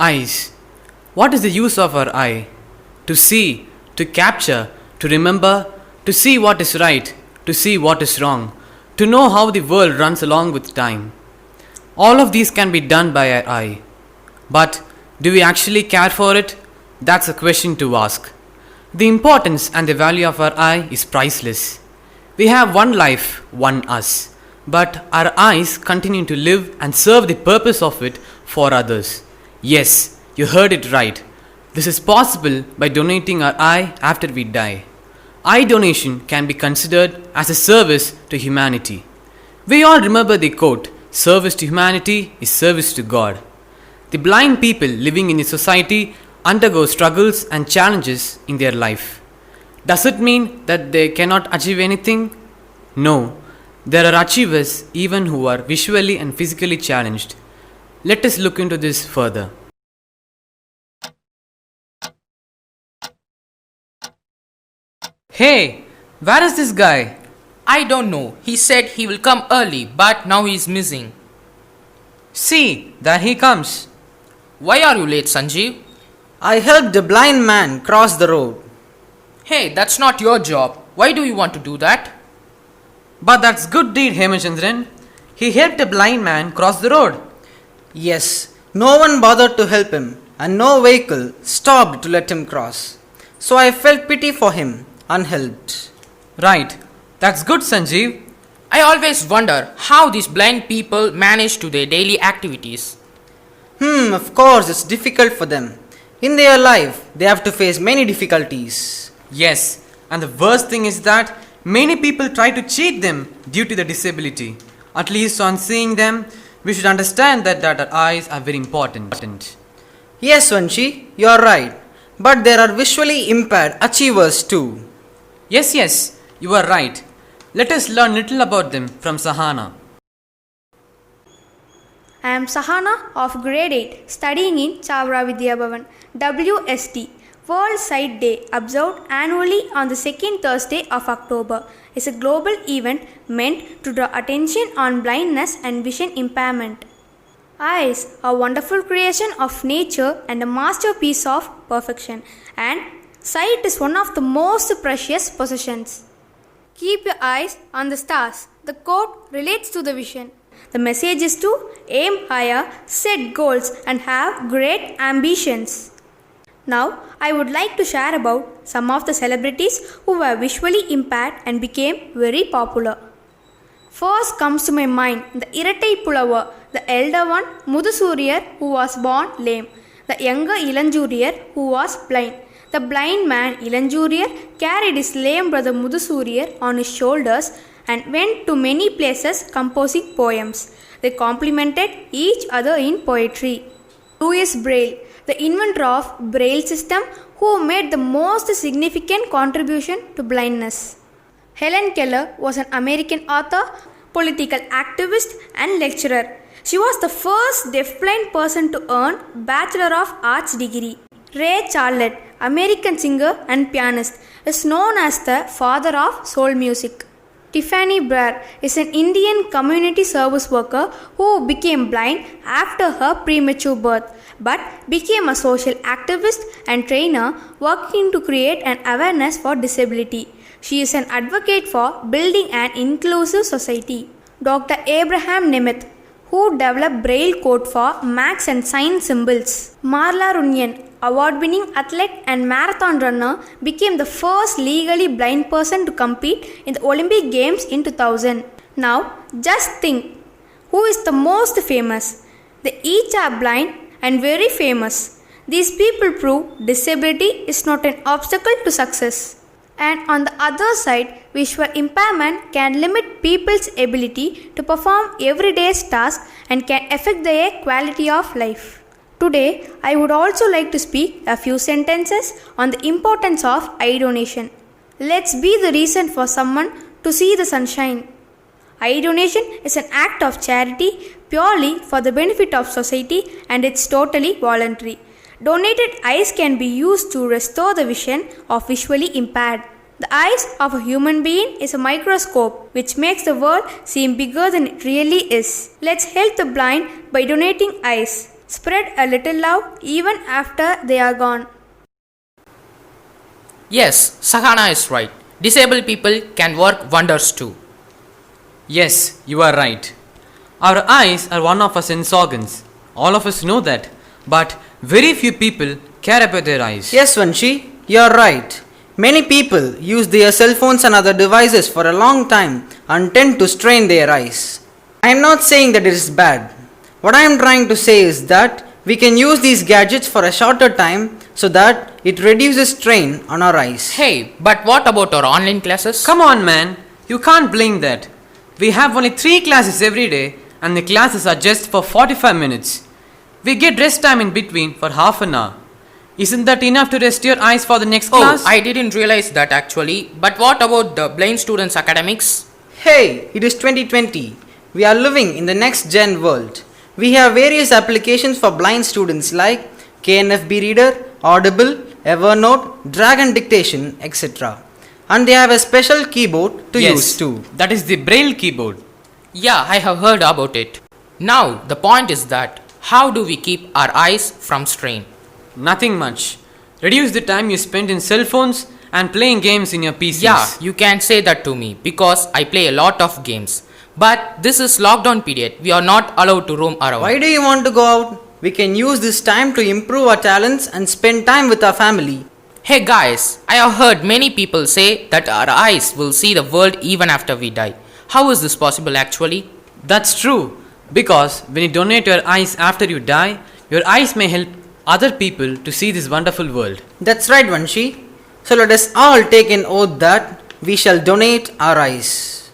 Eyes. What is the use of our eye? To see, to capture, to remember, to see what is right, to see what is wrong, to know how the world runs along with time. All of these can be done by our eye. But do we actually care for it? That's a question to ask. The importance and the value of our eye is priceless. We have one life, one us. But our eyes continue to live and serve the purpose of it for others. Yes, you heard it right. This is possible by donating our eye after we die. Eye donation can be considered as a service to humanity. We all remember the quote, "Service to humanity is service to God." The blind people living in the society undergo struggles and challenges in their life. Does it mean that they cannot achieve anything? No. There are achievers even who are visually and physically challenged. Let us look into this further. Hey, where is this guy? I don't know. He said he will come early, but now he is missing. See, there he comes. Why are you late, Sanjeev? I helped a blind man cross the road. Hey, that's not your job. Why do you want to do that? But that's good deed, Hemachandran. He helped a blind man cross the road. Yes, no one bothered to help him, and no vehicle stopped to let him cross. So I felt pity for him, unhelped. Right. That's good, Sanjeev. I always wonder how these blind people manage to their daily activities. Of course it's difficult for them. In their life, they have to face many difficulties. Yes, and the worst thing is that many people try to cheat them due to the disability. At least on seeing them, we should understand that our eyes are very important. Yes, Vanshi, you are right. But there are visually impaired achievers too. Yes, you are right. Let us learn little about them from Sahana. I am Sahana of grade 8 studying in Chavra Vidya Bhavan. WST World Sight Day, observed annually on the second Thursday of October, is a global event meant to draw attention on blindness and vision impairment. Eyes are a wonderful creation of nature and a masterpiece of perfection, and sight is one of the most precious possessions. Keep your eyes on the stars. The quote relates to the vision. The message is to aim higher, set goals, and have great ambitions. Now, I would like to share about some of the celebrities who were visually impaired and became very popular. First comes to my mind the Irattai Pulavar, the elder one Muthusuriyar, who was born lame, the younger Ilanjuriyar, who was blind. The blind man Ilanjuriyar carried his lame brother Muthusuriyar on his shoulders and went to many places composing poems. They complemented each other in poetry. Louis Braille, the inventor of Braille system, who made the most significant contribution to blindness. Helen Keller was an American author, political activist and lecturer. She was the first deafblind person to earn Bachelor of Arts degree. Ray Charlotte, American singer and pianist, is known as the father of soul music. Tiffany Blair is an Indian community service worker who became blind after her premature birth, but became a social activist and trainer working to create an awareness for disability. She is an advocate for building an inclusive society. Dr. Abraham Nemeth, who developed Braille code for max and sign symbols. Marla Runyan, award-winning athlete and marathon runner, became the first legally blind person to compete in the Olympic Games in 2000. Now, just think, who is the most famous? They each are blind and very famous. These people prove disability is not an obstacle to success. And on the other side, visual impairment can limit people's ability to perform everyday tasks and can affect their quality of life. Today, I would also like to speak a few sentences on the importance of eye donation. Let's be the reason for someone to see the sunshine. Eye donation is an act of charity purely for the benefit of society, and it's totally voluntary. Donated eyes can be used to restore the vision of visually impaired. The eyes of a human being is a microscope which makes the world seem bigger than it really is. Let's help the blind by donating eyes. Spread a little love even after they are gone. Yes, Sahana is right. Disabled people can work wonders too. Yes, you are right. Our eyes are one of our sense organs. All of us know that. But very few people care about their eyes. Yes, Vanshi, you are right. Many people use their cell phones and other devices for a long time and tend to strain their eyes. I am not saying that it is bad. What I am trying to say is that we can use these gadgets for a shorter time so that it reduces strain on our eyes. Hey, but what about our online classes? Come on, man. You can't blame that. We have only 3 classes every day and the classes are just for 45 minutes. We get rest time in between for half an hour. Isn't that enough to rest your eyes for the next class? I didn't realize that actually. But what about the blind students' academics? Hey, it is 2020. We are living in the next gen world. We have various applications for blind students like KNFB Reader, Audible, Evernote, Dragon Dictation, etc. And they have a special keyboard to use too. That is the Braille keyboard. Yeah, I have heard about it. Now, the point is that how do we keep our eyes from strain? Nothing much. Reduce the time you spend in cell phones and playing games in your PCs. Yeah, you can say that to me because I play a lot of games. But this is lockdown period. We are not allowed to roam around. Why do you want to go out? We can use this time to improve our talents and spend time with our family. Hey guys, I have heard many people say that our eyes will see the world even after we die. How is this possible actually? That's true. Because when you donate your eyes after you die, your eyes may help other people to see this wonderful world. That's right, Vanshi. So let us all take an oath that we shall donate our eyes.